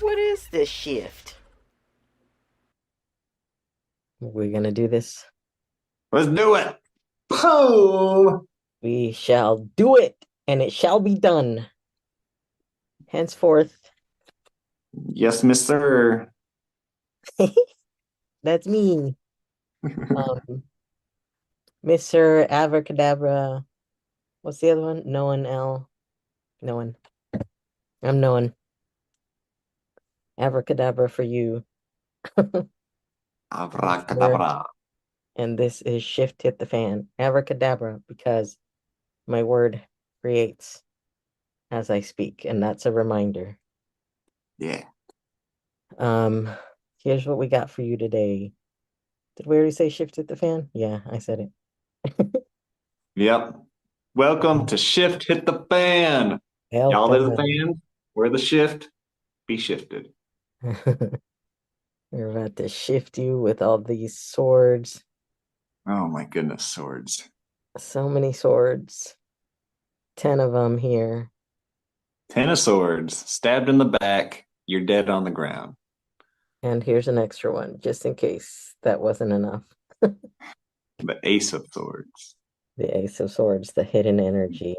What is this shift? We're gonna do this. Let's do it. Boom. We shall do it, and it shall be done. Henceforth, Yes, mister. that's me. Um, Mr. Abracadabra. What's the other one? No one L. No one. I'm no one. Abracadabra for you. Sir. Abracadabra. And this is Shift Hit the Fan. Abracadabra, because my word creates as I speak, and that's a reminder. Yeah. Um, Here's what we got for you today. Did we already say Shift Hit the Fan? Yeah, I said Yep. Welcome to Shift Hit the Fan. Y'all are the Welcome. fans. We're the shift. Be shifted. We're about to shift you with all these swords. Oh my goodness, swords. So many swords. 10 of them here. Ten of swords. Stabbed in the back. You're dead on the ground. And here's an extra one, just in case that wasn't enough. The ace of swords. The Ace of Swords, the hidden energy.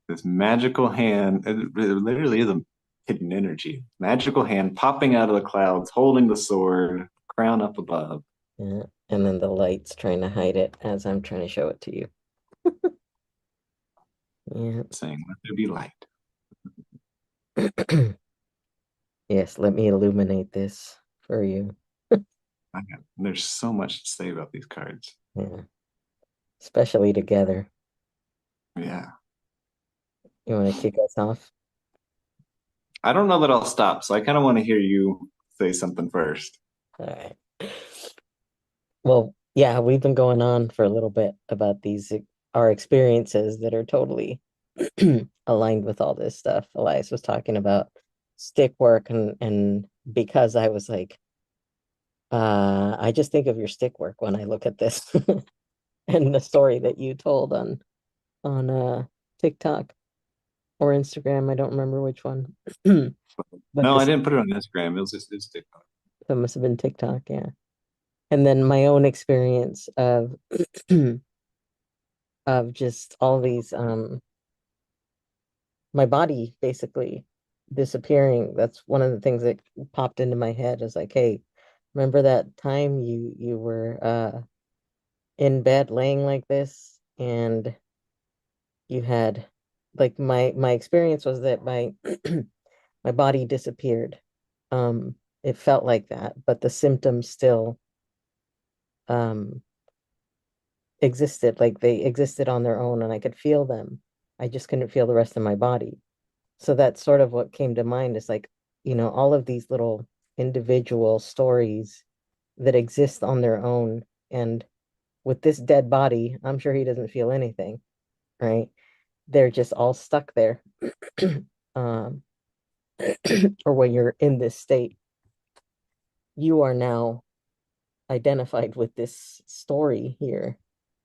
This magical hand. It literally is a hidden energy. Magical hand popping out of the clouds, holding the sword, crown up above, Yeah. And then the light's trying to hide it as I'm trying to show it to you. Yeah. saying, "Let there be light." Yes, let me illuminate this for you. There's so much to say about these cards. Yeah. Especially together. Yeah. You want to kick us off? I don't know that I'll stop, so I kind of want to hear you say something first. All right. Well, yeah, we've been going on for a little bit about these our experiences that are totally aligned with all this stuff. Elias was talking about stick work and because I was like, I just think of your stick work when I look at this and the story that you told on TikTok or Instagram. I don't remember which one. But No, I this didn't put it on Instagram. It was just it's TikTok. it must have been TikTok, yeah. And then my own experience of of just all these my body basically disappearing. That's one of the things that popped into my head is like, hey, remember that time you were in bed laying like this and you had like my experience was that my my body disappeared. It felt like that, but the symptoms still um existed, like they existed on their own and I could feel them. I just couldn't feel the rest of my body. So that's sort of what came to mind is like, all of these little individual stories that exist on their own. And with this dead body, I'm sure he doesn't feel anything, right? They're just all stuck there. um, or when you're in this state, you are now identified with this story here.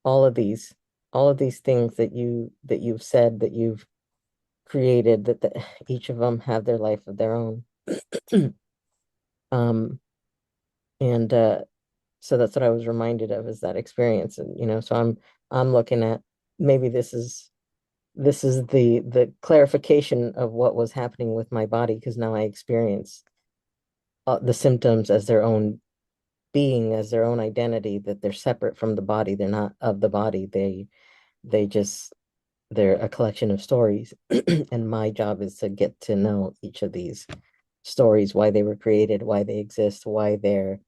All of these, all of these things that you've said, that you've created, each of them have their life of their own. Um, and so that's what I was reminded of is that experience. And so I'm looking at maybe this is the clarification of what was happening with my body because now I experience the symptoms as their own being, as their own identity, that they're separate from the body. They're not of the body. They just they're a collection of stories. And my job is to get to know each of these stories, why they were created, why they exist, why they're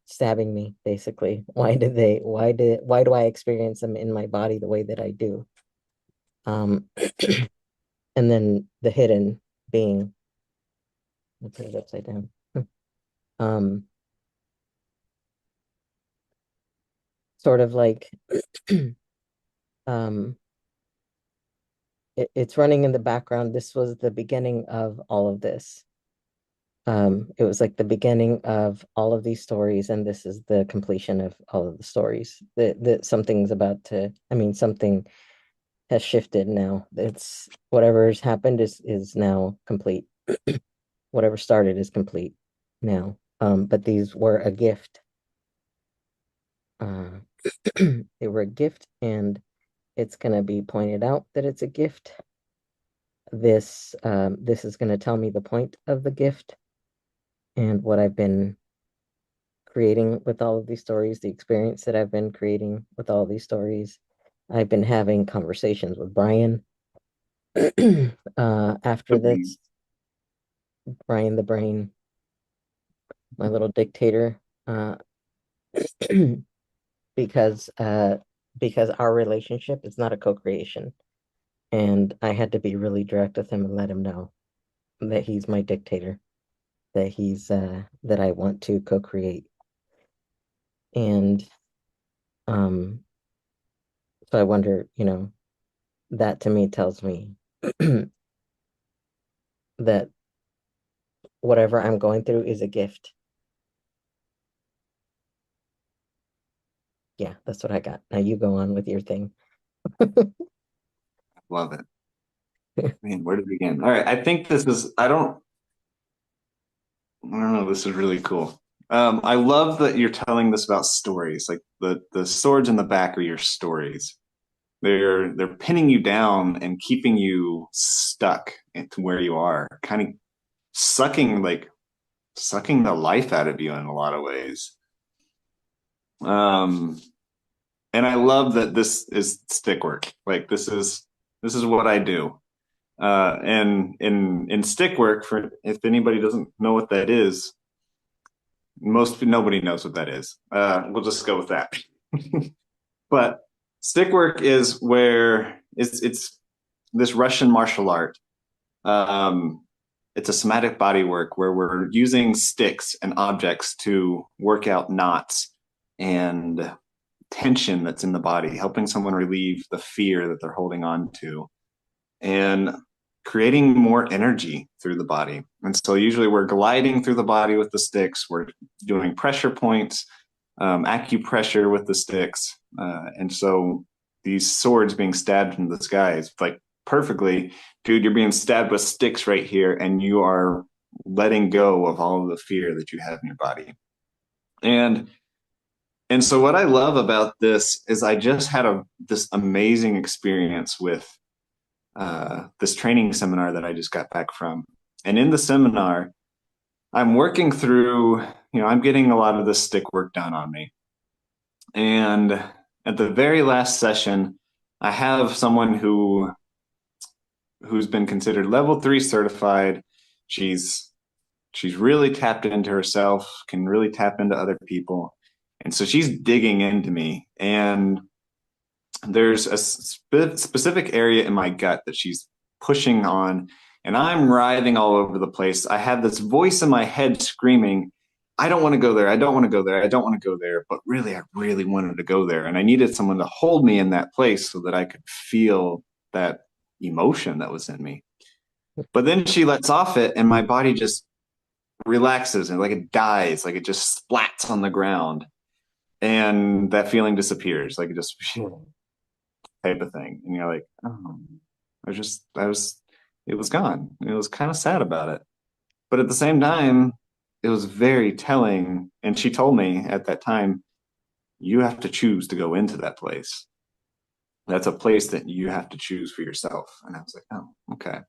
stabbing me, basically. Why do I experience them in my body the way that I do? Um and then the hidden being, I put it upside down. Um Sort of like um it's running in the background. This was the beginning of all of this. It was like the beginning of all of these stories, and this is the completion of all of the stories. That something's about to, I mean, something has shifted now. It's whatever's happened is now complete. Whatever started is complete now. But these were a gift. Uh, they were a gift, and it's gonna be pointed out that it's a gift. This is gonna tell me the point of the gift and what I've been creating with all of these stories, the experience that I've been creating with all these stories. I've been having conversations with Brian after this, Brian the Brain, my little dictator, uh, because because our relationship is not a co-creation, and I had to be really direct with him and let him know that he's my dictator, that he's that I want to co-create, and um, so I wonder, that to me tells me that whatever I'm going through is a gift. Yeah, that's what I got. Now you go on with your thing. Love it. Man, where to begin? All right, I think I don't know, this is really cool. I love that you're telling this about stories. Like the swords in the back are your stories. They're pinning you down and keeping you stuck into where you are, kind of sucking sucking the life out of you in a lot of ways. Um, and I love that this is stick work. Like this is what I do. And in stick work, for if anybody doesn't know what that is, nobody knows what that is. We'll just go with that. But stick work is where it's this Russian martial art. Um, it's a somatic body work where we're using sticks and objects to work out knots and tension that's in the body, helping someone relieve the fear that they're holding on to, and creating more energy through the body. And so usually we're gliding through the body with the sticks. We're doing pressure points, acupressure with the sticks. And so these swords being stabbed from the sky is like perfectly, dude, you're being stabbed with sticks right here, and you are letting go of all of the fear that you have in your body. And and so what I love about this is I just had this amazing experience with this training seminar that I just got back from. And in the seminar, I'm working through, I'm getting a lot of this stick work done on me. And at the very last session, I have someone who's been considered level 3 certified. She's really tapped into herself, can really tap into other people. And so she's digging into me. And there's a specific area in my gut that she's pushing on, and I'm writhing all over the place. I have this voice in my head screaming, I don't want to go there. I don't want to go there. I don't want to go there. But really, I really wanted to go there. And I needed someone to hold me in that place so that I could feel that emotion that was in me. But then she lets off it, and my body just relaxes and like it dies, like it just splats on the ground. And that feeling disappears. Like it just type of thing. And you're like, oh, it was gone. It was kind of sad about it. But at the same time, it was very telling. And she told me at that time, you have to choose to go into that place. That's a place that you have to choose for yourself. And I was like, oh, okay.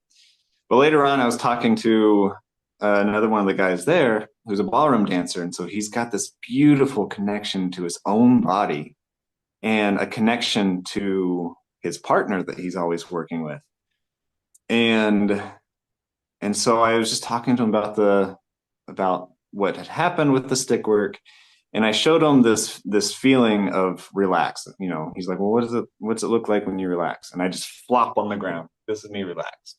But later on, I was talking to another one of the guys there who's a ballroom dancer. And so he's got this beautiful connection to his own body and a connection to his partner that he's always working with. And and so I was just talking to him about what had happened with the stick work. And I showed him this feeling of relax. He's like, well, what's it look like when you relax? And I just flop on the ground. This is me relaxed.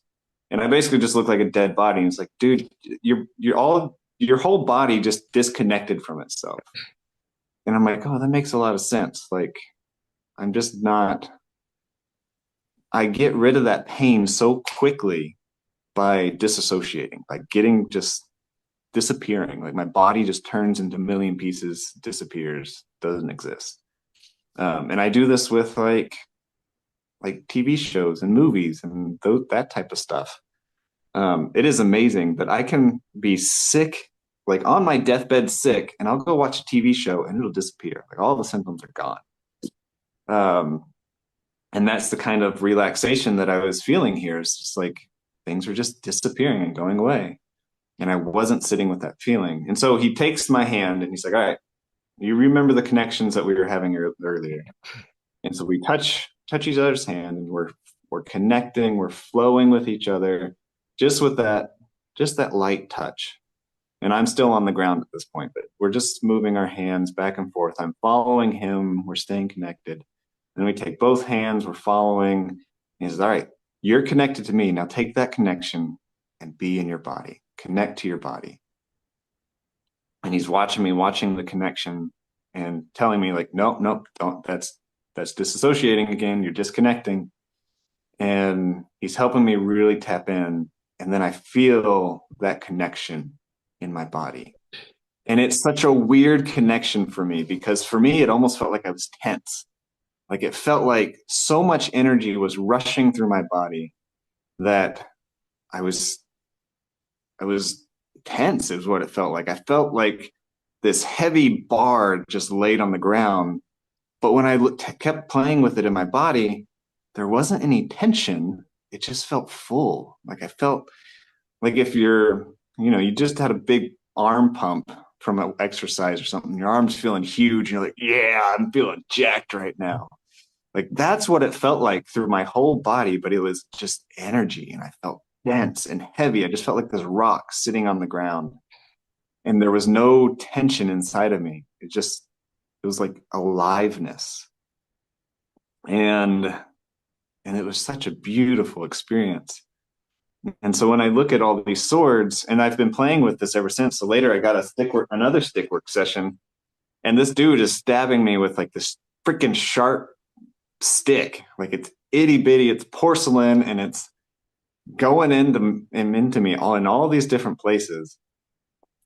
And I basically just look like a dead body. And it's like, dude, your whole body just disconnected from itself. And I'm like, oh, that makes a lot of sense. Like, I'm just not, I get rid of that pain so quickly by disassociating, by getting just disappearing. Like my body just turns into a million pieces, disappears, doesn't exist. And I do this with like like TV shows and movies and that type of stuff. It is amazing that I can be sick, like on my deathbed sick, and I'll go watch a TV show and it'll disappear. Like all the symptoms are gone. Um, and that's the kind of relaxation that I was feeling here. It's just like things were just disappearing and going away. And I wasn't sitting with that feeling. And so he takes my hand and he's like, all right, you remember the connections that we were having earlier. And so we touch each other's hand and we're connecting, we're flowing with each other, just with that light touch. And I'm still on the ground at this point, but we're just moving our hands back and forth. I'm following him, we're staying connected. And we take both hands, we're following. And he says, all right, you're connected to me. Now take that connection and be in your body. Connect to your body. And he's watching me, watching the connection and telling me, like, nope, nope, don't, that's disassociating again. You're disconnecting. And he's helping me really tap in. And then I feel that connection in my body. And it's such a weird connection for me because for me, it almost felt like I was tense. Like it felt like so much energy was rushing through my body that I was I was tense is what it felt like. I felt like this heavy bar just laid on the ground. But when I kept playing with it in my body, there wasn't any tension. It just felt full. Like I felt like if you just had a big arm pump from an exercise or something, your arm's feeling huge. And you're like, yeah, I'm feeling jacked right now. Like that's what it felt like through my whole body, but it was just energy. And I felt dense and heavy. I just felt like this rock sitting on the ground. And there was no tension inside of me. It was like aliveness. And it was such a beautiful experience. And so when I look at all these swords, and I've been playing with this ever since. So later I got another stick work session, and this dude is stabbing me with like this freaking sharp stick. Like it's itty bitty, it's porcelain, and it's going into me all in all these different places.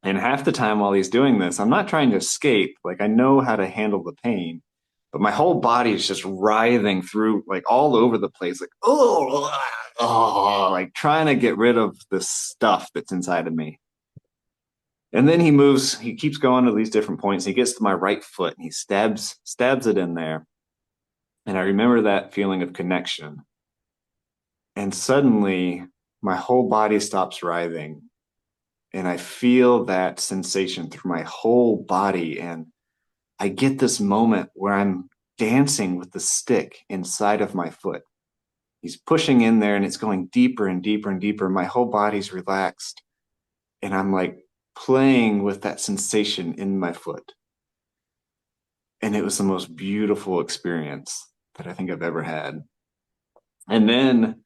And half the time while he's doing this, I'm not trying to escape. Like I know how to handle the pain, but my whole body is just writhing through like all over the place, like oh, like trying to get rid of the stuff that's inside of me. And then he keeps going to these different points. He gets to my right foot and he stabs it in there. And I remember that feeling of connection. And suddenly my whole body stops writhing. And I feel that sensation through my whole body. And I get this moment where I'm dancing with the stick inside of my foot. He's pushing in there and it's going deeper and deeper and deeper. My whole body's relaxed. And I'm like playing with that sensation in my foot. And it was the most beautiful experience that I think I've ever had. And then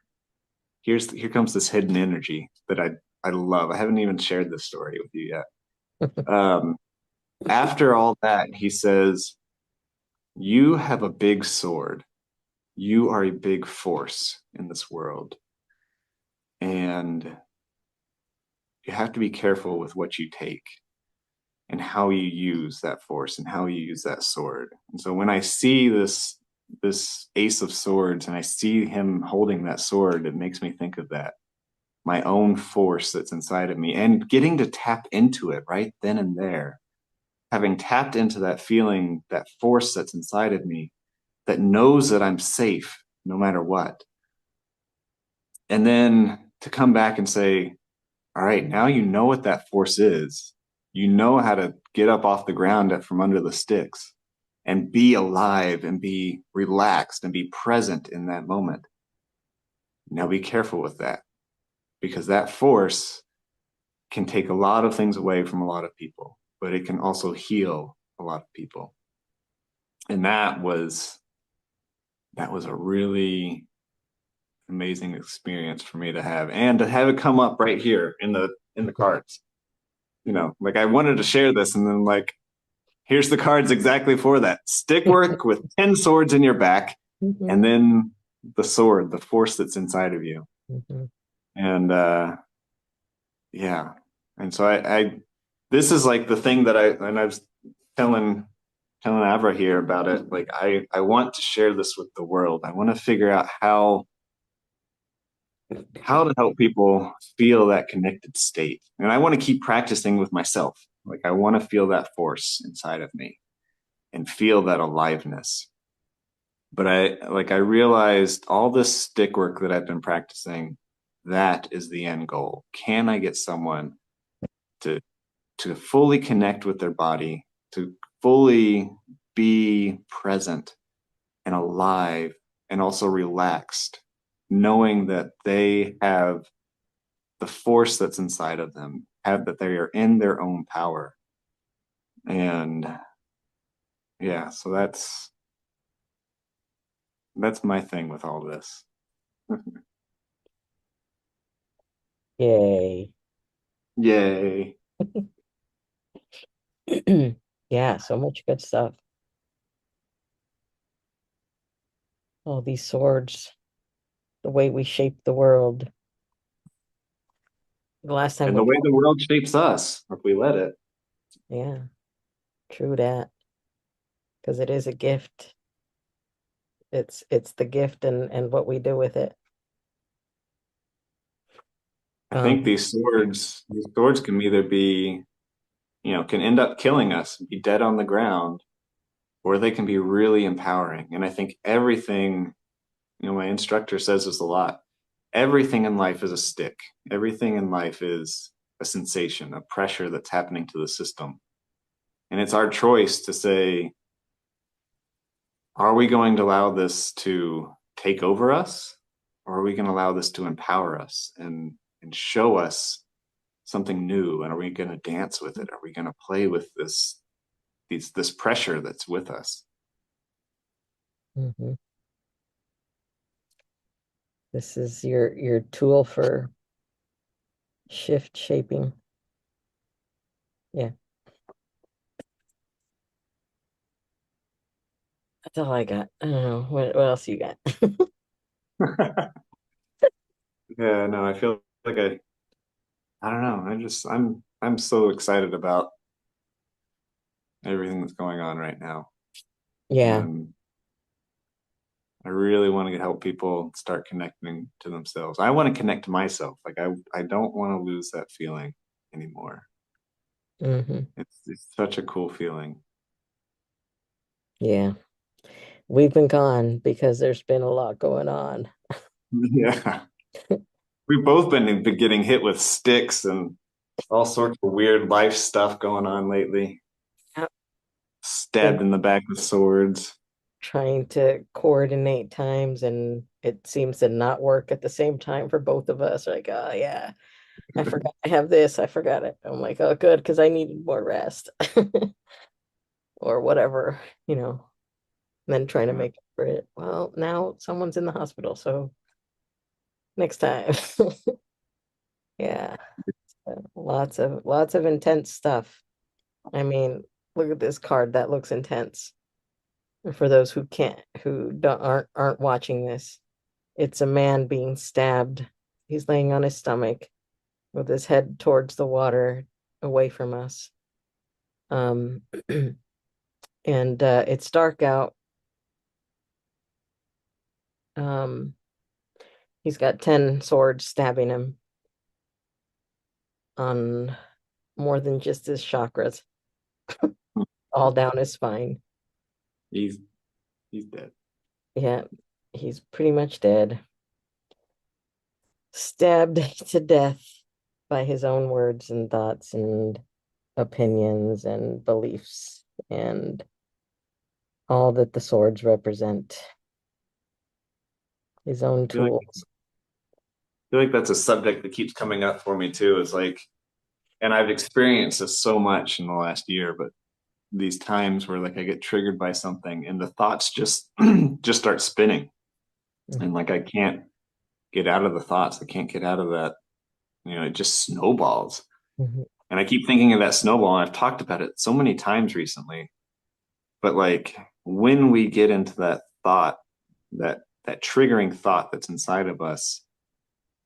here comes this hidden energy that I love. I haven't even shared this story with you yet. After all that, he says, you have a big sword. You are a big force in this world. And you have to be careful with what you take and how you use that force and how you use that sword. And so when I see this ace of swords and I see him holding that sword, it makes me think of that, my own force that's inside of me and getting to tap into it right then and there. Having tapped into that feeling, that force that's inside of me that knows that I'm safe no matter what. And then to come back and say, all right, now you know what that force is. You know how to get up off the ground from under the sticks and be alive and be relaxed and be present in that moment. Now be careful with that because that force can take a lot of things away from a lot of people, but it can also heal a lot of people. And that was a really amazing experience for me to have, and to have it come up right here in the cards. Like I wanted to share this, and then like, here's the cards exactly for that. Stick work with 10 swords in your back, Mhm. and then the sword, the force that's inside of you. Mhm. And yeah. And so I this is like the thing that I was telling telling Avra here about it. Like I want to share this with the world. I want to figure out how to help people feel that connected state. And I want to keep practicing with myself. Like I want to feel that force inside of me and feel that aliveness. But I realized all this stick work that I've been practicing, that is the end goal. Can I get someone to to fully connect with their body, to fully be present and alive and also relaxed, knowing that they have the force that's inside of them, have that they are in their own power. And yeah, so that's my thing with all this. Yay. Yay. Yeah, so much good stuff. All these swords, the way we shape the world. The last time And we the way talked, the world shapes us, if we let it. yeah, true that. Because it is a gift. It's the gift and what we do with it. I think Um, these swords can either be, can end up killing us, be dead on the ground, or they can be really empowering. And I think everything, my instructor says this a lot. Everything in life is a stick. Everything in life is a sensation, a pressure that's happening to the system. And it's our choice to say, are we going to allow this to take over us? Or are we going to allow this to empower us and show us something new? And are we going to dance with it? Are we going to play with this pressure that's with us? mhm. This is your tool for shift shaping. Yeah, that's all I got. I don't know. What else you got? Yeah, no, I feel like I don't know. I'm so excited about everything that's going on right now. Yeah. And I really want to help people start connecting to themselves. I want to connect to myself. Like I don't want to lose that feeling anymore. Hmm. It's such a cool feeling. Yeah. We've been gone because there's been a lot going on. Yeah. We've both been getting hit with sticks and all sorts of weird life stuff going on lately. Yep. Stabbed Been in the back with swords. trying to coordinate times and it seems to not work at the same time for both of us. Like, oh yeah, I forgot I have this. I forgot it. I'm like, oh good, because I needed more rest or whatever, you know, and then trying to Yeah. make up for it. Well, now someone's in the hospital, so next time. Yeah. Lots of intense stuff. I mean, look at this card. That looks intense. And for those who can't, who don't aren't watching this, it's a man being stabbed. He's laying on his stomach with his head towards the water, away from us. Um, and it's dark out. Um, he's got 10 swords stabbing him on more than just his chakras, all down his spine. He's he's dead. Yeah, he's pretty much dead. Stabbed to death by his own words and thoughts and opinions and beliefs and all that the swords represent, his own I feel like tools. that's a subject that keeps coming up for me too. Is like, and I've experienced this so much in the last year, but these times where like I get triggered by something and the thoughts just just start spinning, Mhm. and like I can't get out of the thoughts. I can't get out of that. It just snowballs. Mhm. And I keep thinking of that snowball, and I've talked about it so many times recently. But like when we get into that thought, that triggering thought that's inside of us,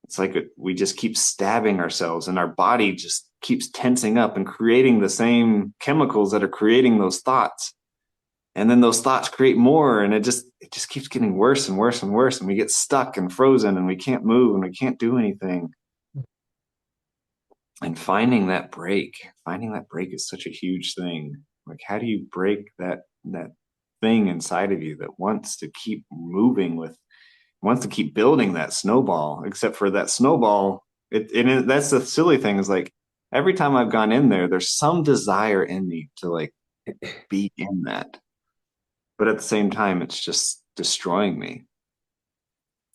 it's like we just keep stabbing ourselves, and our body just keeps tensing up and creating the same chemicals that are creating those thoughts. And then those thoughts create more, and it just keeps getting worse and worse and worse, and we get stuck and frozen, and we can't move and we can't do anything. And finding that break is such a huge thing. Like, how do you break that thing inside of you that wants to keep moving, wants to keep building that snowball? Except for that snowball, that's the silly thing, is like every time I've gone in there, there's some desire in me to like be in that, but at the same time, it's just destroying me.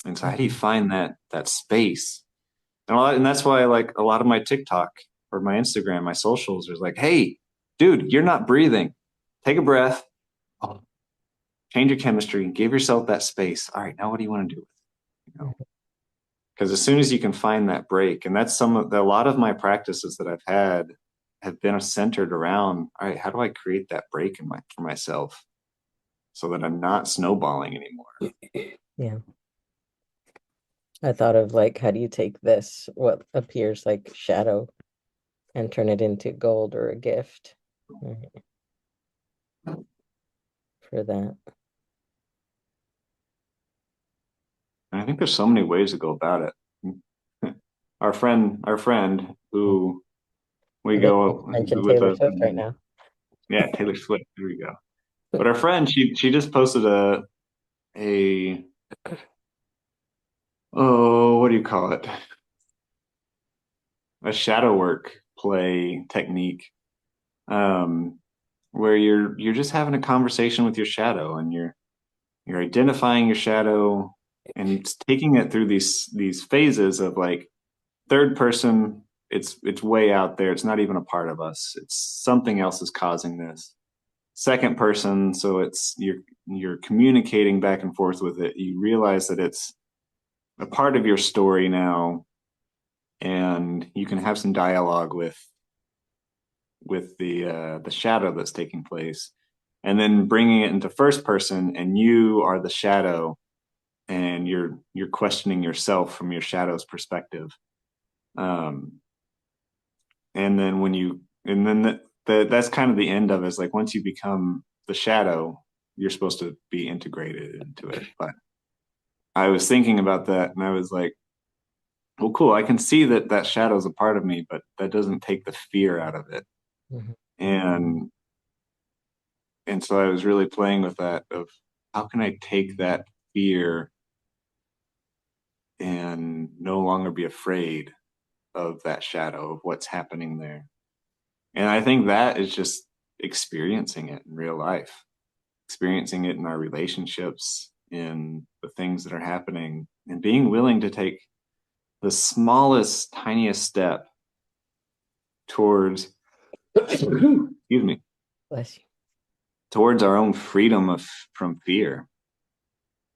And so, how do you Mhm. find that space? And that's why, like, a lot of my TikTok or my Instagram, my socials is like, hey, dude, you're not breathing. Take a breath, change your chemistry, give yourself that space. All right, now what do you want to do? Because as soon as you can find that break, and that's a lot of my practices that I've had have been centered around, all right, how do I create that break for myself so that I'm not snowballing anymore? Yeah. I thought of like, how do you take this, what appears like shadow, and turn it into gold or a gift for that. And I think there's so many ways to go about it. Our friend who we I think you go mentioned with Taylor us, Swift right now. yeah, Taylor Swift. There we go. But our friend, she just posted a oh, what do you call it? A shadow work play technique, um, where you're just having a conversation with your shadow, and you're identifying your shadow and taking it through these phases of like third person. It's way out there. It's not even a part of us. It's something else is causing this. Second person, so it's you're communicating back and forth with it. You realize that it's a part of your story now, and you can have some dialogue with the shadow that's taking place, and then bringing it into first person, and you are the shadow, and you're questioning yourself from your shadow's perspective. Um, and then that's kind of the end of it. Is like once you become the shadow, you're supposed to be integrated into it. But I was thinking about that, and I was like, well, cool. I can see that shadow is a part of me, but that doesn't take the fear out of it. Mhm. And and so I was really playing with that of how can I take that fear and no longer be afraid of that shadow of what's happening there. And I think that is just experiencing it in real life, experiencing it in our relationships, in the things that are happening, and being willing to take the smallest, tiniest step towards, excuse me, Bless you. towards our own freedom from fear.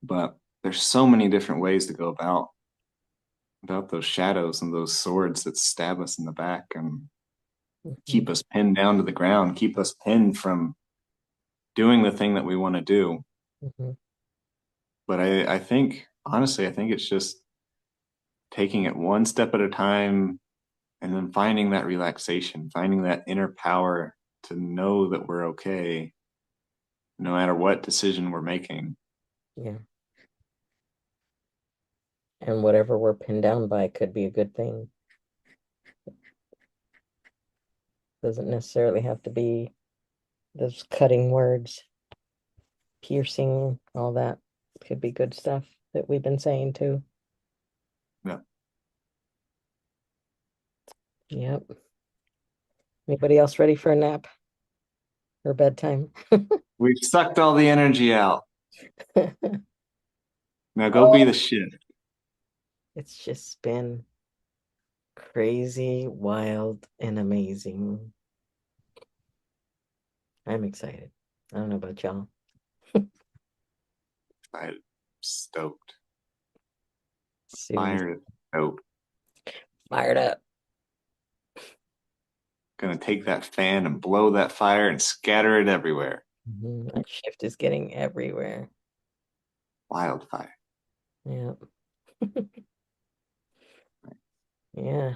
But there's so many different ways to go about those shadows and those swords that stab us in the back and Mhm. keep us pinned down to the ground, keep us pinned from doing the thing that we want to do. Mhm. But I think, honestly, I think it's just taking it one step at a time, and then finding that relaxation, finding that inner power to know that we're okay no matter what decision we're making. Yeah. And whatever we're pinned down by could be a good thing. Doesn't necessarily have to be those cutting words, piercing, all that could be good stuff that we've been saying too. Yeah. Yep. Anybody else ready for a nap or bedtime? We've sucked all the energy out. Now go be the Oh, shit. it's just been crazy, wild, and amazing. I'm excited. I don't know about y'all. I'm stoked. Susie, Fire is stoked. fired up. Gonna take that fan and blow that fire and scatter it everywhere. That shift is getting everywhere. Wildfire. Yeah. Yeah.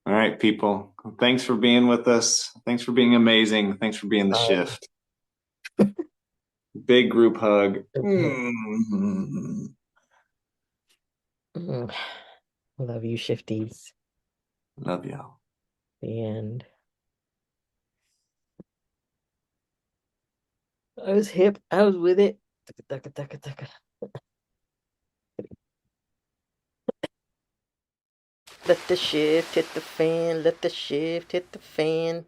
All right, people. Thanks for being with us. Thanks for being amazing. Thanks for being the Sorry. shift. Big group hug. Okay. Mm. Love you, shifties. Love y'all. The end. I was hip. I was with it. Tucka, tucka, tucka, tucka. Let the shift hit the fan. Let the shift hit the fan.